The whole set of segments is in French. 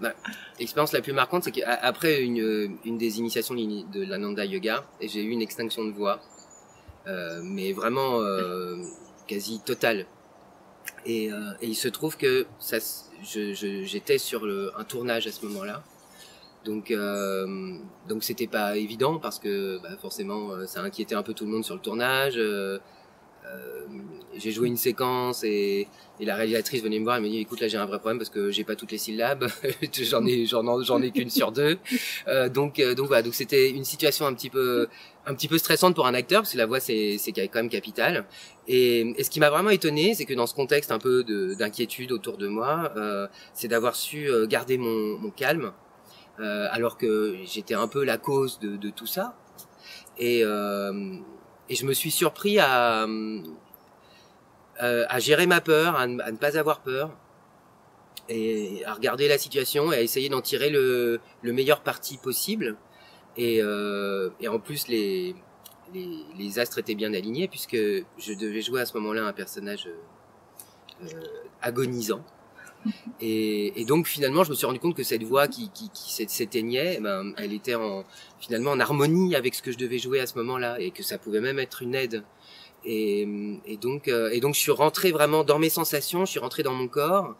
Bah, l'expérience la plus marquante, c'est qu'après une des initiations de l'Ananda Yoga, j'ai eu une extinction de voix, mais vraiment quasi totale. Et il se trouve que j'étais sur un tournage à ce moment-là. Donc c'était pas évident parce que bah, forcément ça inquiétait un peu tout le monde sur le tournage. Euh, j'ai joué une séquence et la réalisatrice venait me voir et me dit écoute là j'ai un vrai problème parce que j'ai pas toutes les syllabes, j'en ai qu'une sur deux. Donc voilà, donc c'était une situation un petit peu stressante pour un acteur parce que la voix c'est quand même capital. Et ce qui m'a vraiment étonné, c'est que dans ce contexte un peu d'inquiétude autour de moi, c'est d'avoir su garder mon calme alors que j'étais un peu la cause de tout ça. Et, euh, et je me suis surpris à gérer ma peur, à ne pas avoir peur, et à regarder la situation et à essayer d'en tirer le meilleur parti possible. Et en plus, les astres étaient bien alignés puisque je devais jouer à ce moment-là un personnage euh, agonisant. Et donc finalement, je me suis rendu compte que cette voix qui s'éteignait, ben, elle était finalement en harmonie avec ce que je devais jouer à ce moment-là et que ça pouvait même être une aide. Et donc je suis rentré vraiment dans mes sensations, je suis rentré dans mon corps,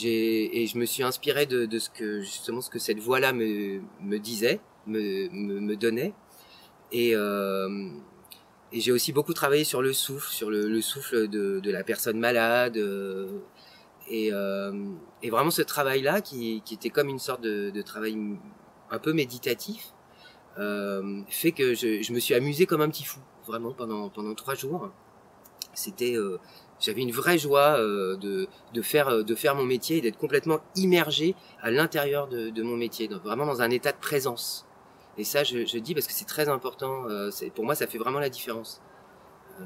et je me suis inspiré de ce que justement ce que cette voix-là me disait, me donnait. Et, euh, et j'ai aussi beaucoup travaillé sur le souffle, sur le souffle de la personne malade. Et, euh, et vraiment ce travail-là, qui était comme une sorte de travail un peu méditatif, fait que je me suis amusé comme un petit fou, vraiment pendant 3 jours. C'était, j'avais une vraie joie de faire mon métier et d'être complètement immergé à l'intérieur de mon métier, donc vraiment dans un état de présence. Et ça, je dis parce que c'est très important. Pour moi, ça fait vraiment la différence. Euh,